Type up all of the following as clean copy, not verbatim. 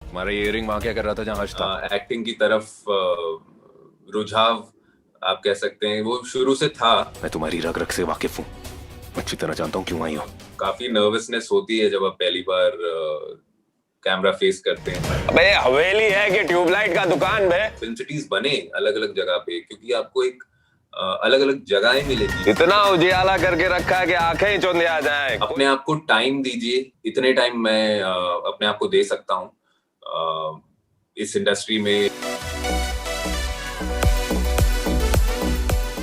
तुम्हारा इयरिंग वहां क्या कर रहा था जहाँ हर्ष था? एक्टिंग की तरफ रुझाव आप कह सकते हैं, वो शुरू से था। मैं तुम्हारी रग रग से वाकिफ हूँ, अच्छी तरह जानता हूँ क्यों आई हो। काफी नर्वसनेस होती है जब आप पहली बार कैमरा फेस करते हैं। अबे हवेली है कि ट्यूबलाइट का दुकान बे। फिल्म सिटीज बने अलग अलग जगह पे क्योंकि आपको एक अलग अलग जगहें मिलेगी। इतना उजियाला करके रखा है कि आंखें ही चौंधे आ जाएं। अपने आप को टाइम दीजिए, इतने टाइम मैं अपने आप को दे सकता हूँ इस इंडस्ट्री में।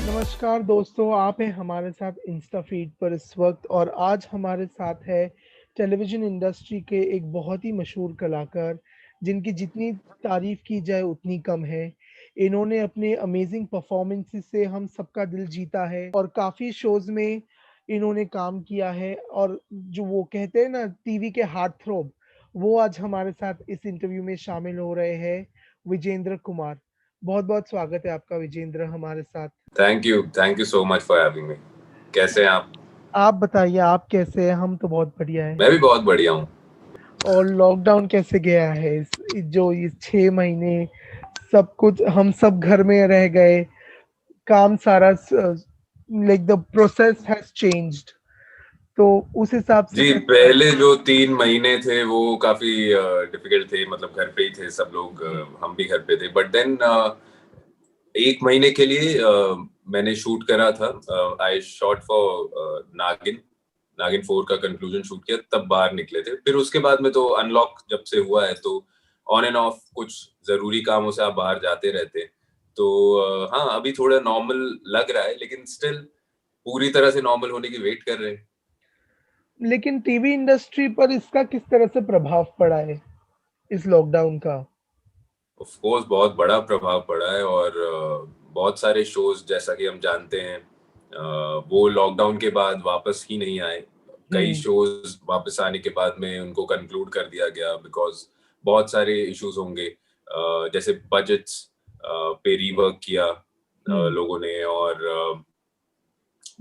नमस्कार दोस्तों, आप हैं हमारे साथ इंस्टा फीड पर इस वक्त और आज हमारे साथ है टेलीविज़न इंडस्ट्री के एक बहुत ही मशहूर कलाकार जिनकी जितनी तारीफ़ की जाए उतनी कम है। इन्होंने अपने अमेजिंग परफॉर्मेंसेस से हम सबका दिल जीता है और काफ़ी शोज़ में इन्होंने काम किया है और जो वो कहते हैं ना टीवी के हार्ट थ्रोब, वो आज हमारे साथ इस इंटरव्यू में शामिल हो रहे हैं विजेंद्र कुमार। बहुत-बहुत स्वागत है आपका विजेंद्र हमारे साथ। Thank you so much for having me. कैसे हैं आप? आप बताइए आप कैसे हैं? हम तो बहुत बढ़िया हैं। मैं भी बहुत बढ़िया हूँ। और लॉकडाउन कैसे गया है? जो ये 6 महीने सब कुछ हम सब घर में रह गए, काम सारा like the process has changed, तो उस हिसाब से जी, कैसा पहले जो 3 महीने थे वो काफी डिफिकल्ट थे, मतलब घर पे ही थे सब लोग, जी, हम भी घर पे थे। बट देन 1 महीने के लिए मैंने शूट करा था। आई शॉट फॉर नागिन नागिन 4 का कंक्लूजन शूट किया, तब बाहर निकले थे। फिर उसके बाद में तो अनलॉक जब से हुआ है तो ऑन एंड ऑफ कुछ जरूरी कामों से आप बाहर जाते रहते हैं। तो हाँ, अभी थोड़ा नॉर्मल लग रहा है, लेकिन स्टिल पूरी तरह से नॉर्मल होने की वेट कर रहे हैं। लेकिन टीवी इंडस्ट्री पर इसका किस तरह से प्रभाव पड़ा है, इस लॉकडाउन का? ऑफ कोर्स बहुत बड़ा प्रभाव पड़ा है, और बहुत सारे शोज जैसा कि हम जानते हैं वो लॉकडाउन के बाद वापस ही नहीं आए। कई हुँ, शोज वापस आने के बाद में उनको कंक्लूड कर दिया गया, बिकॉज बहुत सारे इश्यूज होंगे। जैसे बजट्स पे रीवर्क किया हुँ, लोगों ने, और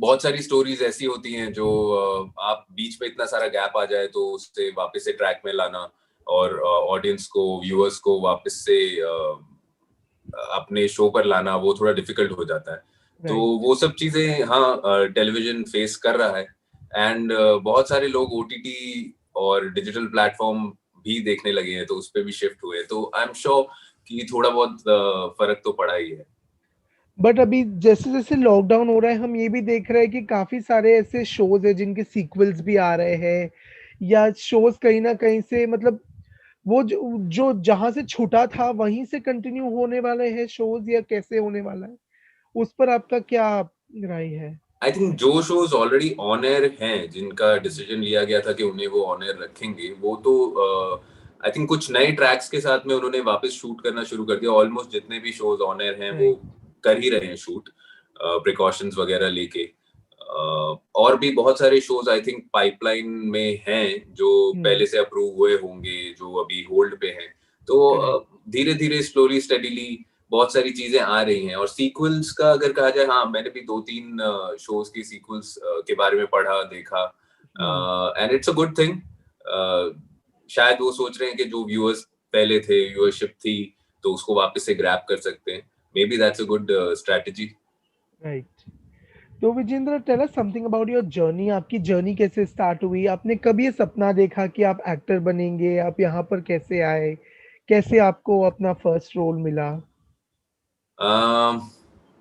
बहुत सारी स्टोरीज ऐसी होती हैं जो आप बीच में इतना सारा गैप आ जाए तो उससे वापस से ट्रैक में लाना, और ऑडियंस को, व्यूअर्स को वापस से अपने शो पर लाना, वो थोड़ा डिफिकल्ट हो जाता है। तो राइट। वो सब चीजें, हाँ, टेलीविजन फेस कर रहा है। एंड बहुत सारे लोग ओटीटी और डिजिटल प्लेटफॉर्म भी देखने लगे हैं, तो उस पे भी शिफ्ट हुए, तो आई एम श्योर कि थोड़ा बहुत फर्क तो पड़ा ही है। बट अभी जैसे-जैसे लॉकडाउन हो रहा है, हम ये भी देख रहे हैं कि काफ़ी सारे ऐसे शोज़ हैं जिनके सीक्वल्स भी आ रहे हैं या शोज़ कहीं न कहीं से मतलब वो जो जो जहाँ से छूटा था वहीं से कंटिन्यू होने वाले हैं शोज़ या कैसे होने वाला है? उस पर आपका क्या राय है? आई थिंक जो शोज ऑलरेडी ऑन एयर हैं, जिनका डिसीजन लिया गया था कि उन्हें वो ऑन एयर रखेंगे, वो तो आई थिंक कुछ नए ट्रैक्स के साथ में उन्होंने वापस शूट करना शुरू कर दिया। ऑलमोस्ट जितने भी शोज ऑन एयर हैं वो राइट। कर ही रहे हैं शूट, प्रिकॉशंस वगैरह लेके। और भी बहुत सारे शोज आई थिंक पाइपलाइन में हैं जो हुँ, पहले से अप्रूव हुए होंगे, जो अभी होल्ड पे हैं। तो करेक्ट। धीरे धीरे, स्लोली स्टेडीली बहुत सारी चीजें आ रही हैं। और सीक्वल्स का अगर कहा जाए, हाँ, मैंने भी 2-3 शोज की सीक्वल्स के बारे में पढ़ा, देखा, हुँ। And it's a good thing. शायद वो सोच रहे हैं कि जो व्यूअर्स पहले थे, व्यूअरशिप थी, तो उसको वापस से ग्रैब कर सकते हैं। Maybe that's a good strategy. Right. तो Vijendra tell us something about your journey. आपकी जर्नी कैसे स्टार्ट हुई? आपने कब ये सपना देखा कि आप एक्टर बनेंगे? आप यहाँ पर कैसे आए? कैसे आपको अपना फर्स्ट रोल मिला?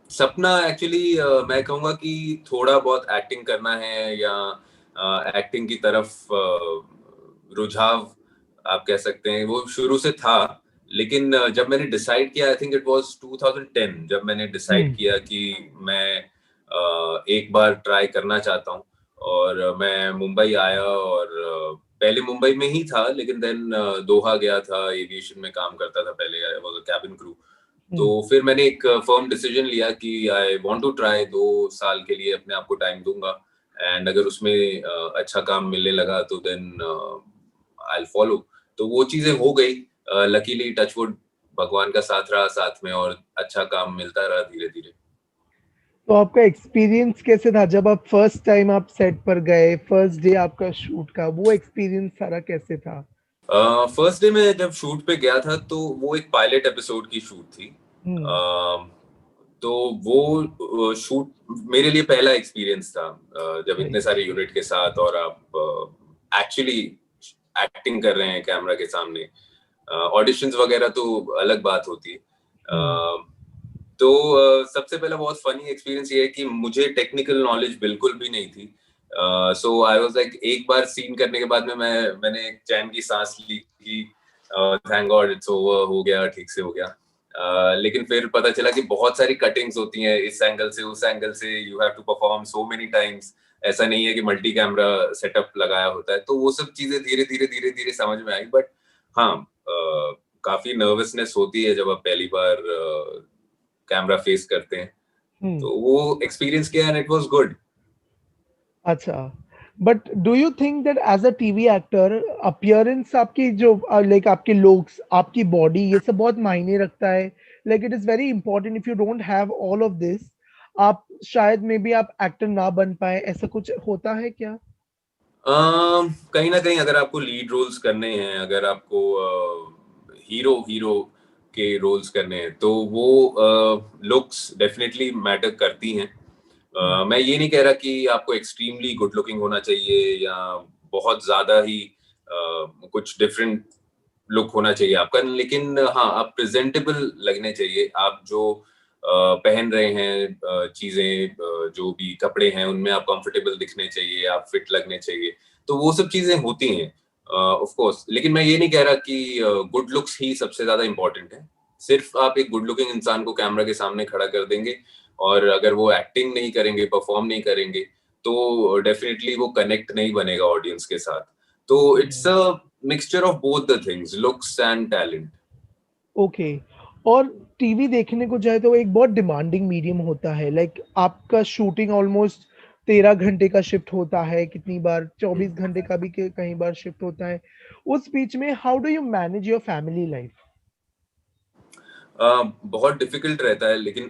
सपना एक्चुअली, मैं कहूँगा कि थोड़ा बहुत एक्टिंग करना है, या एक्टिंग की तरफ रुझाव आप कह सकते हैं, वो शुरू से था। लेकिन जब मैंने डिसाइड किया, आई थिंक इट वाज 2010, जब मैंने डिसाइड हुँ, किया कि मैं एक बार ट्राई करना चाहता हूँ। और मैं मुंबई आया, और पहले मुंबई में ही था, लेकिन देन दोहा गया था, एविएशन में काम करता था पहले, I was a cabin crew. तो हुँ। फिर मैंने एक फर्म डिसीजन लिया कि आई वांट टू ट्राई, 2 साल के लिए अपने आप को टाइम दूंगा। एंड अगर उसमें अच्छा काम मिलने लगा तो देन आई विल फॉलो। तो वो चीजें हो गई। लकीली, टचवुड, भगवान का साथ रहा साथ में, और अच्छा काम मिलता रहा धीरे धीरे। तो आपका एक्सपीरियंस कैसे था जब आप फर्स्ट टाइम आप सेट पर गए, फर्स्ट डे आपका शूट का, वो एक्सपीरियंस सारा कैसे था? फर्स्ट डे में जब शूट पे गया था तो वो एक पायलट एपिसोड की शूट थी। तो वो शूट मेरे लिए पहला एक्सपीरियंस था, जब इतने सारे यूनिट के साथ और आप एक्चुअली एक्टिंग कर रहे हैं कैमरा के सामने। ऑडिशंस वगैरह तो अलग बात होती है। तो सबसे पहला बहुत फनी एक्सपीरियंस ये है कि मुझे टेक्निकल नॉलेज बिल्कुल भी नहीं थी। सो आई वाज लाइक, एक बार सीन करने के बाद में मैंने एक चैन की सांस ली कि थैंक गॉड इट्स ओवर, हो गया, ठीक से हो गया। लेकिन फिर पता चला कि बहुत सारी कटिंग्स होती हैं, इस एंगल से उस एंगल से, you have to perform so many times. ऐसा नहीं है कि मल्टी कैमरा सेटअप लगाया होता है। तो वो सब चीजें धीरे धीरे समझ में आई। बट हाँ, काफी नर्वसनेस होती है जब आप पहली बार कैमरा फेस करते हैं। तो वो एक्सपीरियंस किया एंड इट वाज गुड। अच्छा, but do you think that as a TV actor appearance आपकी जो लाइक आपके लुक्स, आपकी बॉडी, ये सब बहुत मायने रखता है? Like it is very important, if you don't have all of this आप शायद मे बी आप एक्टर ना बन पाए, ऐसा कुछ होता है क्या? कहीं ना कहीं अगर आपको लीड रोल्स करने हैं, अगर आपको हीरो के रोल्स करने हैं, तो वो लुक्स डेफिनेटली मैटर करती हैं। मैं ये नहीं कह रहा कि आपको एक्सट्रीमली गुड लुकिंग होना चाहिए या बहुत ज्यादा ही कुछ डिफरेंट लुक होना चाहिए आपका, लेकिन हाँ, आप प्रेजेंटेबल लगने चाहिए। आप जो पहन रहे हैं चीजें, जो भी कपड़े हैं, उनमें आप कंफर्टेबल दिखने चाहिए, आप फिट लगने चाहिए। तो वो सब चीजें होती हैं ऑफ कोर्स। लेकिन मैं ये नहीं कह रहा कि गुड लुक्स ही सबसे ज्यादा इंपॉर्टेंट है। सिर्फ आप एक गुड लुकिंग इंसान को कैमरा के सामने खड़ा कर देंगे और अगर वो एक्टिंग नहीं करेंगे, परफॉर्म नहीं करेंगे, तो डेफिनेटली वो कनेक्ट नहीं बनेगा ऑडियंस के साथ। तो it's a mixture of both the things, looks and talent. Okay. और टीवी देखने को जाए तो वो एक बहुत डिमांडिंग मीडियम होता है। लाइक आपका शूटिंग ऑलमोस्ट 13 घंटे का शिफ्ट होता है, कितनी बार 24 घंटे का भी कई बार शिफ्ट होता है। उस बीच में how do you manage your family life? बहुत डिफिकल्ट रहता है, लेकिन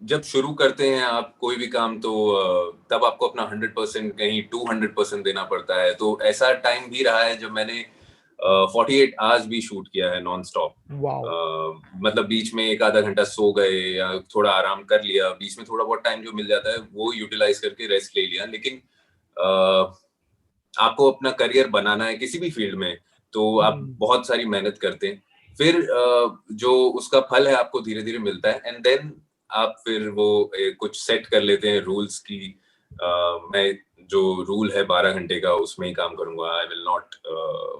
जब शुरू करते हैं आप कोई भी काम, तो तब आपको अपना 100%, कहीं 200% देना पड़ता है। तो ऐसा टाइम भी रहा है जब मैंने 48 आवर्स भी शूट किया है नॉन स्टॉप। मतलब बीच में एक आधा घंटा सो गए या थोड़ा आराम कर लिया, बीच में थोड़ा बहुत टाइम जो मिल जाता है वो यूटिलाइज करके रेस्ट ले लिया। लेकिन आपको अपना करियर बनाना है किसी भी फील्ड में, तो आप बहुत सारी मेहनत करते हैं। फिर जो उसका फल है आपको धीरे धीरे मिलता है, एंड देन आप फिर वो कुछ सेट कर लेते हैं रूल्स की। मैं जो रूल है 12 घंटे का, उसमें ही काम करूंगा, I will not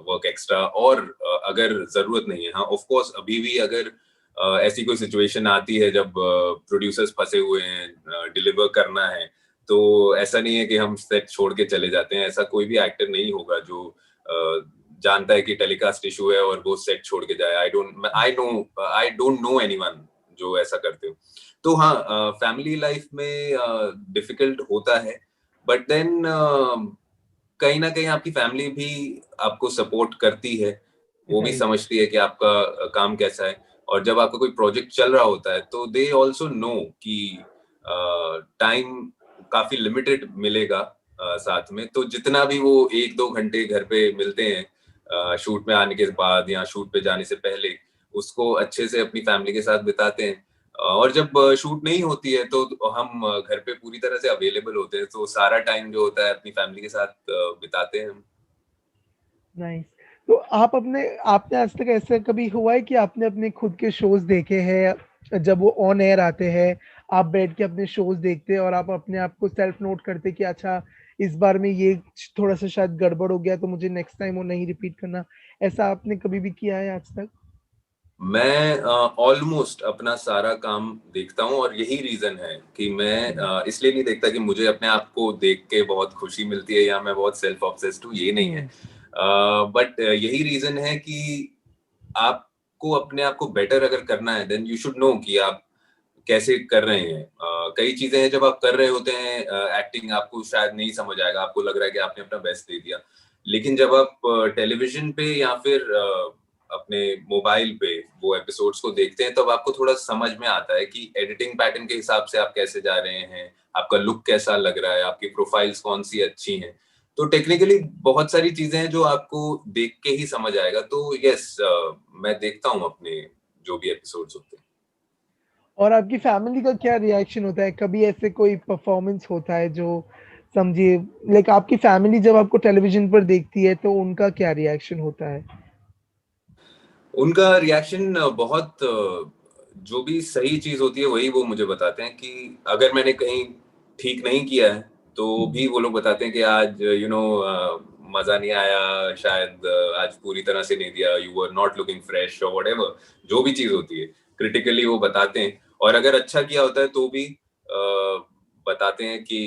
work extra. और अगर जरूरत नहीं है, हाँ ऑफ कोर्स अभी भी अगर ऐसी कोई सिचुएशन आती है जब प्रोड्यूसर्स फंसे हुए हैं, डिलीवर करना है, तो ऐसा नहीं है कि हम सेट छोड़ के चले जाते हैं। ऐसा कोई भी एक्टर नहीं होगा जो जानता है कि टेलीकास्ट इशू है और वो सेट छोड़ के जाए। आई डोंट नो एनीवन जो ऐसा करते हो। तो हाँ, फैमिली लाइफ में डिफिकल्ट होता है, बट देन कहीं ना कहीं आपकी फैमिली भी आपको सपोर्ट करती है। वो भी समझती है कि आपका काम कैसा है। और जब आपका कोई प्रोजेक्ट चल रहा होता है, तो दे ऑल्सो नो कि टाइम काफी लिमिटेड मिलेगा साथ में। तो जितना भी वो 1-2 घंटे घर पे मिलते हैं शूट में आने के बाद या शूट पे जाने से पहले, उसको अच्छे से अपनी फैमिली के साथ बिताते हैं। और जब शूट नहीं होती है तो हम घर पे पूरी तरह से अवेलेबल होते हैं, तो सारा टाइम जो होता है अपनी फैमिली के साथ बिताते हैं हम। नाइस। तो आप आपने आज तक ऐसा कभी हुआ है कि आपने अपने खुद के शोज देखे हैं, जब वो ऑन एयर आते हैं, आप बैठ के अपने शोज देखते हैं और आप अपने आप को सेल्फ नोट करते कि अच्छा इस बार में ये थोड़ा सा शायद गड़बड़ हो गया तो मुझे नेक्स्ट टाइम वो नहीं रिपीट करना, ऐसा आपने कभी भी किया है आज तक? मैं ऑलमोस्ट अपना सारा काम देखता हूँ, और यही रीजन है कि मैं इसलिए नहीं देखता कि मुझे अपने आप को देख के बहुत खुशी मिलती है या मैं बहुत सेल्फ ऑब्सेस्ड हूँ, ये नहीं है। बट यही रीजन है कि आपको अपने आप को बेटर अगर करना है, देन यू शुड नो कि आप कैसे कर रहे हैं। कई चीजें हैं जब आप कर रहे होते हैं एक्टिंग, आपको शायद नहीं समझ आएगा, आपको लग रहा है कि आपने अपना बेस्ट दे दिया। लेकिन जब आप टेलीविजन पे या फिर अपने मोबाइल पे वो एपिसोड्स को देखते हैं, तब आपको थोड़ा समझ में आता है कि एडिटिंग पैटर्न के हिसाब से आप कैसे जा रहे हैं, आपका लुक कैसा लग रहा है, आपकी प्रोफाइल्स कौन सी अच्छी हैं। तो टेक्निकली बहुत सारी चीजें हैं जो आपको देख के ही समझ आएगा। तो यस, मैं देखता हूँ अपने जो भी एपिसोड्स होते हैं। और आपकी फैमिली का क्या रिएक्शन होता है? कभी ऐसे कोई परफॉर्मेंस होता है जो समझिए लाइक आपकी फैमिली जब आपको टेलीविज़न पर देखती है तो उनका क्या रिएक्शन होता है? उनका रिएक्शन बहुत जो भी सही चीज होती है वही वो मुझे बताते हैं कि अगर मैंने कहीं ठीक नहीं किया है तो भी वो लोग बताते हैं कि आज मजा नहीं आया, शायद आज पूरी तरह से नहीं दिया, you were not looking fresh और व्हाटएवर, जो भी चीज होती है क्रिटिकली वो बताते हैं। और अगर अच्छा किया होता है तो भी बताते हैं कि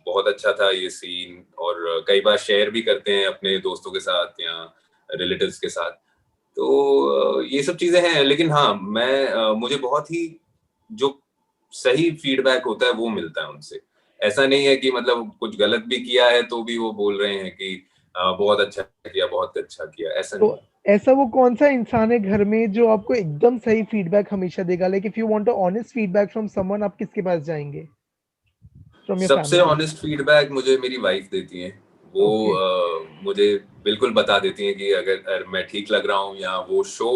बहुत अच्छा था ये सीन, और कई बार शेयर भी करते हैं अपने दोस्तों के साथ या रिलेटिव्स के साथ। तो ये सब चीजें हैं। लेकिन हाँ, मुझे बहुत ही जो सही फीडबैक होता है वो मिलता है उनसे। ऐसा नहीं है कि मतलब कुछ गलत भी किया है तो भी वो बोल रहे हैं कि बहुत अच्छा किया, बहुत अच्छा किया, ऐसा तो नहीं। ऐसा वो कौन-सा इंसान है घर में जो आपको एकदम सही फीडबैक हमेशा देगा? Like if you want a honest feedback from someone आप किसके पास जाएंगे? फ्रॉम योर सबसे फैमिली? ऑनेस्ट फीडबैक मुझे मेरी वाइफ देती है। वो ओके, मुझे बिल्कुल बता देती हैं कि अगर मैं ठीक लग रहा हूँ या वो शो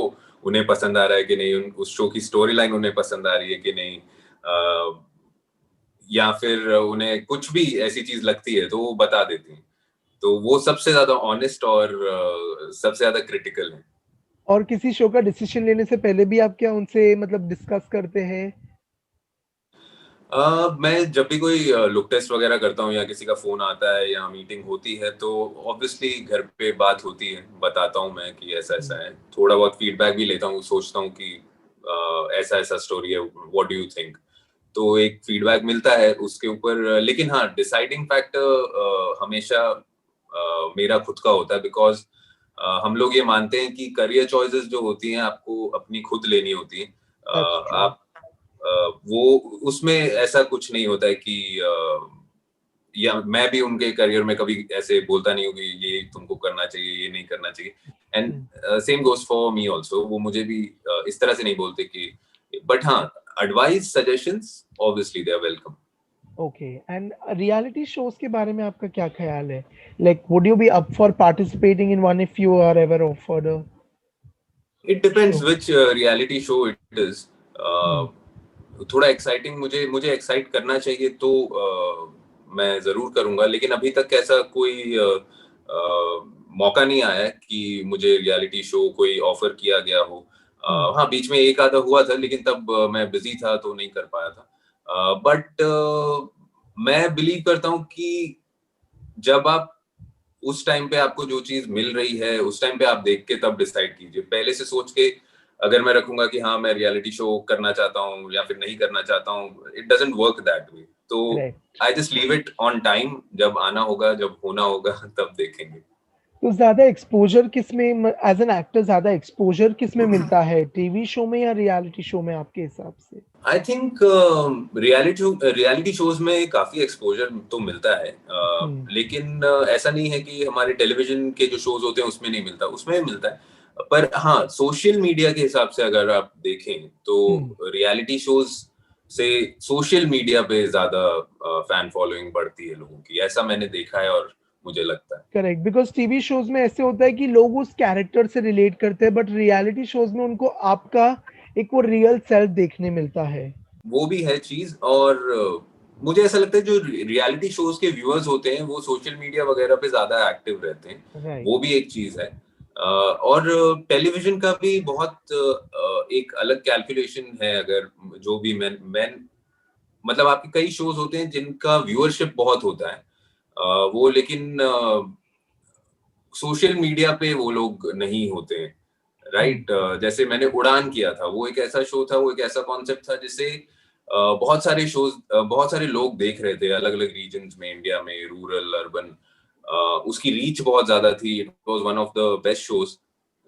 उन्हें पसंद आ रहा है कि नहीं, उस शो की स्टोरी लाइन उन्हें पसंद आ रही है कि नहीं, या फिर उन्हें कुछ भी ऐसी चीज लगती है तो वो बता देती हैं। तो वो सबसे ज्यादा ऑनेस्ट और सबसे ज्यादा क्रिटिकल है। और किसी शो का डिसीजन लेने से पहले भी आप क्या उनसे मतलब डिस्कस करते हैं? मैं जब भी कोई लुक टेस्ट वगैरह करता हूँ या किसी का फोन आता है या मीटिंग होती है तो ऑब्वियसली घर पे बात होती है, बताता हूँ मैं कि ऐसा हुँ, ऐसा है, थोड़ा बहुत फीडबैक भी लेता हूँ, सोचता हूँ कि ऐसा ऐसा स्टोरी है, व्हाट डू यू थिंक। तो एक फीडबैक मिलता है उसके ऊपर। लेकिन हाँ, डिसाइडिंग फैक्टर हमेशा मेरा खुद का होता है, बिकॉज हम लोग ये मानते हैं कि करियर चॉइसेस जो होती हैं आपको अपनी खुद लेनी होती हैं। That's true. आप वो उसमें ऐसा कुछ नहीं होता है कि या मैं भी उनके करियर में कभी ऐसे बोलता नहीं हूँ कि ये तुमको करना चाहिए, ये नहीं करना चाहिए। And hmm, same goes for me also, वो मुझे भी इस तरह से नहीं बोलते कि, बट हाँ, advice suggestions obviously they are welcome. Okay and reality shows के बारे में आपका क्या ख़्याल है? Like would you be up for participating in one if you are ever offered a it depends show? Which reality show it is. हुँ, थोड़ा exciting मुझे मुझे एक्साइट करना चाहिए तो मैं जरूर करूंगा, लेकिन अभी तक ऐसा कोई मौका नहीं आया है कि मुझे रियलिटी शो कोई ऑफर किया गया हो। हुँ, हाँ, बीच में एक आधा हुआ था लेकिन तब मैं बिजी था तो नहीं कर पाया था। बट मैं बिलीव करता हूँ कि जब आप उस टाइम पे आपको जो चीज मिल रही है उस टाइम पे आप देख के तब डिसाइड कीजिए। पहले से सोच के अगर मैं रखूंगा कि हाँ मैं रियलिटी शो करना चाहता हूँ या फिर नहीं करना चाहता हूँ, it doesn't work that way. तो correct. I just leave it on time, जब आना होगा, जब होना होगा तब देखेंगे। तो ज़्यादा एक्सपोज़र किसमें एज़ एन एक्टर ज़्यादा एक्सपोज़र किसमें मिलता है? टीवी शो में या रियलिटी शो में आपके हिसाब से? आई थिंक रियलिटी शोज में काफी एक्सपोजर तो मिलता है, हुँ, लेकिन ऐसा नहीं है कि हमारे टेलीविजन के जो शोज होते हैं उसमें नहीं मिलता, उसमें भी मिलता है। पर हाँ, सोशल मीडिया के हिसाब से अगर आप देखें तो हुँ, रियलिटी शोज से सोशल मीडिया पे ज्यादा फैन फॉलोइंग बढ़ती है लोगों की, ऐसा मैंने देखा है और मुझे लगता है। करेक्ट बिकॉज़ टीवी शोज़ में ऐसे होता है कि लोग उस कैरेक्टर से रिलेट करते हैं बट रियलिटी शोज़ में उनको आपका एक वो रियल सेल्फ देखने मिलता है। वो भी है चीज। और मुझे ऐसा लगता है जो रियलिटी शोज के व्यूअर्स होते हैं वो सोशल मीडिया वगैरह पे ज्यादा एक्टिव रहते हैं, राइट, वो भी एक चीज है। और टेलीविजन का भी बहुत एक अलग कैलकुलेशन है। अगर जो भी मैं मतलब आपके कई शोज होते हैं जिनका व्यूअरशिप बहुत होता है, वो लेकिन सोशल मीडिया पे वो लोग नहीं होते हैं, हुँ, राइट। जैसे मैंने उड़ान किया था, वो एक ऐसा शो था, वो एक ऐसा कॉन्सेप्ट था जिसे बहुत सारे शोज, बहुत सारे लोग देख रहे थे अलग अलग रीजन में, इंडिया में, रूरल, अर्बन। उसकी रीच बहुत ज्यादा थी, it was one of the best shows.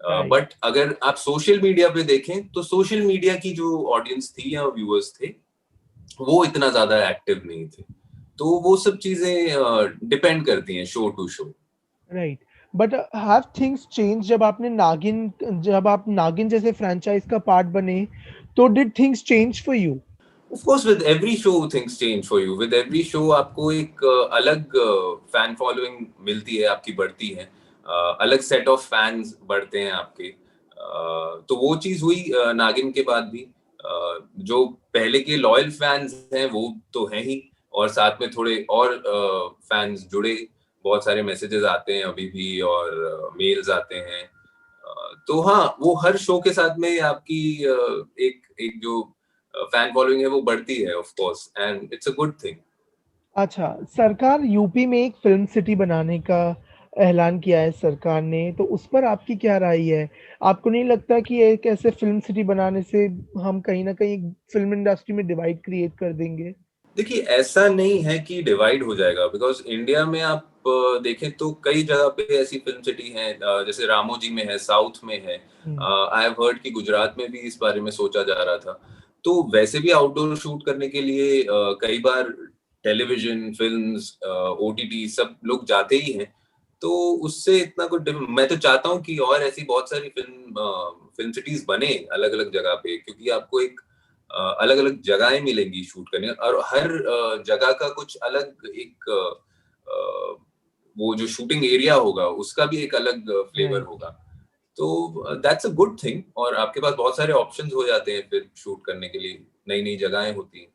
Right, but अगर आप सोशल मीडिया पे देखें तो सोशल मीडिया की जो ऑडियंस थी या व्यूअर्स थे वो इतना ज्यादा एक्टिव नहीं थे। तो वो सब चीजें डिपेंड करती हैं show to show. Right. But have things changed जब आप नागिन जैसे फ्रैंचाइज़ का पार्ट बने, तो did things change for you? Of course, with every show things change for you. With every show आपको एक अलग fan following मिलती है, आपकी बढ़ती है, अलग set of fans बढ़ते हैं आपके. तो वो चीज हुई नागिन के बाद भी. जो पहले के लॉयल फैंस हैं वो तो हैं ही, और साथ में थोड़े और फैंस जुड़े. बहुत सारे मैसेजेस आते हैं अभी भी, और मेल्स आते हैं. तो हाँ, वो हर शो के साथ में आपकी एक जो फैन फॉलोइंग है वो बढ़ती है, of course, and it's a good thing. अच्छा, सरकार यूपी में एक फिल्म सिटी बनाने का ऐलान किया है सरकार ने, तो उस पर आपकी क्या राय है? आपको नहीं लगता कि एक ऐसे फिल्म सिटी बनाने से हम कहीं न कहीं फिल्म इंडस्ट्री में डिवाइड क्रिएट कर देंगे? देखिए, ऐसा नहीं है कि डिवाइड हो जाएगा, बिकॉज इंडिया में आप देखें तो कई जगह पे ऐसी फिल्म सिटी हैं, जैसे रामोजी में है, साउथ में है. आई हैव हर्ड कि गुजरात में भी इस बारे में सोचा जा रहा था. तो वैसे भी आउटडोर शूट करने के लिए कई बार टेलीविजन, फिल्म्स, ओटीटी सब लोग जाते ही हैं. तो उससे इतना मैं तो चाहता हूँ कि और ऐसी बहुत सारी फिल्म सिटीज बने अलग अलग जगह पे, क्योंकि आपको एक अलग अलग जगहें मिलेंगी शूट करने, और हर जगह का कुछ अलग एक वो जो शूटिंग एरिया होगा उसका भी एक अलग फ्लेवर राइट। होगा. तो दैट्स अ गुड थिंग, और आपके पास बहुत सारे ऑप्शंस हो जाते हैं फिर शूट करने के लिए, नई नई जगहें होती हैं.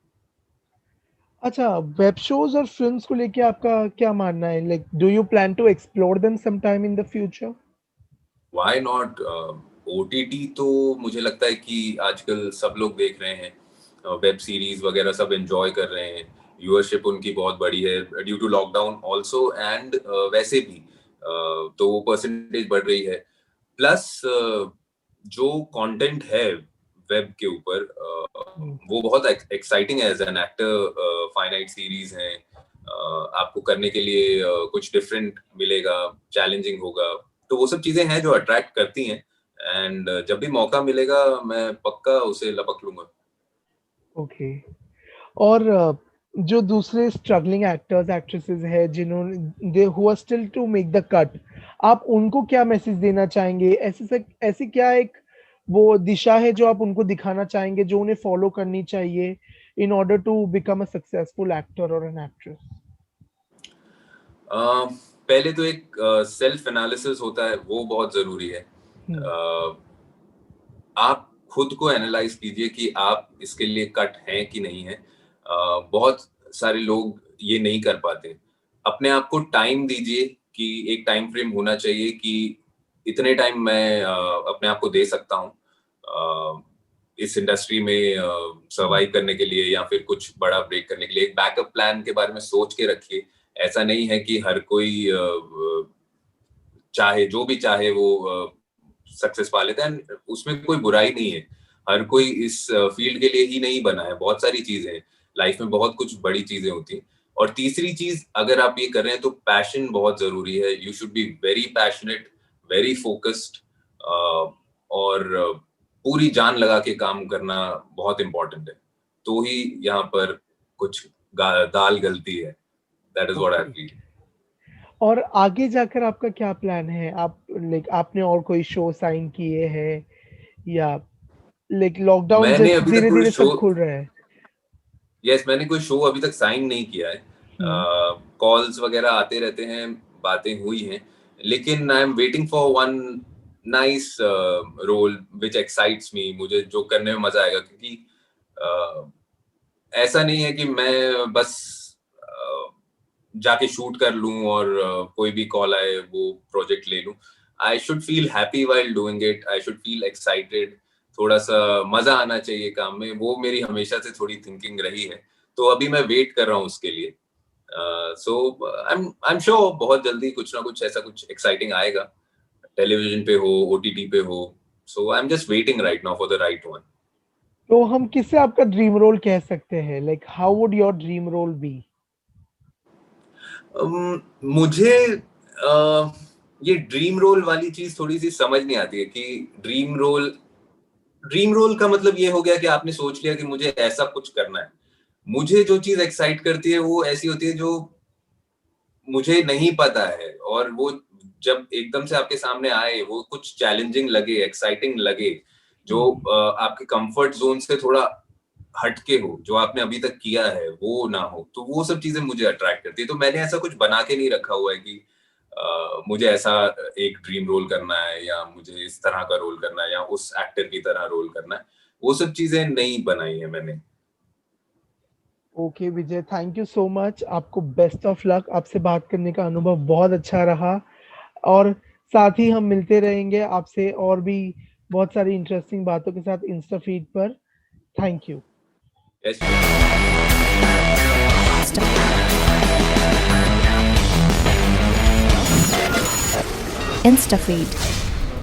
अच्छा, वेब शोज़ और फ़िल्म्स को लेके आपका क्या मानना है? Like do you plan to explore them some time in the future? Why not? OTT तो मुझे लगता है कि आजकल सब लोग देख रहे हैं, वेब सीरीज वगैरह सब एंजॉय कर रहे हैं. व्यूअरशिप उनकी बहुत बड़ी है due to lockdown also, and वैसे भी तो वो परसेंटेज बढ़ रही है. प्लस जो कंटेंट है वेब के ऊपर, हुँ, वो बहुत एक्साइटिंग है. As an actor, finite series हैं, आपको करने के लिए कुछ डिफरेंट मिलेगा, चैलेंजिंग होगा. तो वो सब चीजें हैं जो अट्रैक्ट करती हैं, एंड जब भी मौका मिलेगा मैं पक्का उसे लपक लूंगा. ओके। और जो दूसरे स्ट्रगलिंग एक्टर्स, एक्ट्रेसेस हैं जिन्होंने they who are still to make the cut, आप उनको क्या मैसेज देना चाहेंगे? ऐसी क्या एक वो दिशा है जो आप उनको दिखाना चाहेंगे, जो उन्हें फॉलो करनी चाहिए in order to become a successful actor और एन एक्ट्रेस? पहले तो एक सेल्फ एनालिसिस होता है, वो बहुत जरूरी है. हुँ, आप खुद को एनालाइज कीजिए कि आप इसके लिए कट हैं कि नहीं है. बहुत सारे लोग ये नहीं कर पाते. अपने आप को टाइम दीजिए, कि एक टाइम फ्रेम होना चाहिए कि इतने टाइम मैं अपने आप को दे सकता हूँ इस इंडस्ट्री में हुँ, सर्वाइव करने के लिए, या फिर कुछ बड़ा ब्रेक करने के लिए. एक बैकअप प्लान के बारे में सोच के रखिए. ऐसा नहीं है कि हर कोई चाहे जो भी चाहे वो सक्सेस पा लेता है. उसमें कोई बुराई नहीं है. हर कोई इस फील्ड के लिए ही नहीं बना है. बहुत सारी चीजें हैं लाइफ में, बहुत कुछ बड़ी चीजें होती हैं. और तीसरी चीज, अगर आप ये कर रहे हैं तो पैशन बहुत जरूरी है. You should be very passionate, very focused, और पूरी जान लगा के काम करना बहुत इंपॉर्टेंट है. तो ही यहाँ पर कुछ दाल गलती है. That is what I okay. Feel. और आगे जाकर आपका क्या प्लान है? आप लाइक आपने और कोई शो साइन किए हैं या लाइक लॉकडाउन मैंने जैसे अभी तक कोई धीरे-धीरे शो सब खुल रहा है? मैंने कोई शो अभी तक साइन नहीं किया है. हुँ, कॉल्स वगैरह आते रहते हैं, बातें हुई हैं, लेकिन I am waiting for one nice role which excites me. मुझे जो करने में मजा आएगा, क्योंकि uh, ऐसा नहीं है कि मैं बस जाके शूट कर लूं और कोई भी कॉल आए वो प्रोजेक्ट ले लूं. I should feel happy while doing it. I should feel excited. थोड़ा सा मजा आना चाहिए काम में. वो मेरी हमेशा से थोड़ी थिंकिंग रही है. तो अभी मैं वेट कर रहा हूँ उसके लिए. सो आई एम श्योर बहुत जल्दी कुछ ना कुछ ऐसा कुछ एक्साइटिंग आएगा, टेलीविजन पे हो, ओटीटी पे हो. So I am just waiting right now for the right one. तो हम किससे आपका ड्रीम रोल कह सकते हैं? Like how would your dream role be? मुझे ये ड्रीम रोल वाली चीज थोड़ी सी समझ नहीं आती है, कि ड्रीम रोल का मतलब ये हो गया कि आपने सोच लिया कि मुझे ऐसा कुछ करना है. मुझे जो चीज एक्साइट करती है वो ऐसी होती है जो मुझे नहीं पता है, और वो जब एकदम से आपके सामने आए, वो कुछ चैलेंजिंग लगे, एक्साइटिंग लगे, जो आपके कंफर्ट जोन से थोड़ा हटके हो, जो आपने अभी तक किया है वो ना हो, तो वो सब चीजें मुझे अट्रैक्ट करती है। तो मैंने ऐसा कुछ बना के नहीं रखा हुआ है कि मुझे ऐसा एक ड्रीम रोल करना है या मुझे इस तरह का रोल करना है या उस एक्टर की तरह रोल करना है, वो सब चीजें नहीं बनाई है मैंने। Okay Vijay, thank you so much. आपको बेस्ट ऑफ लक। आपसे बात करने का अनुभव बहुत अच्छा रहा और साथ ही हम मिलते रहेंगे आपसे और भी बहुत सारी इंटरेस्टिंग बातों के साथ इंस्टा फीड पर। Thank you. Yes. InstaFeed.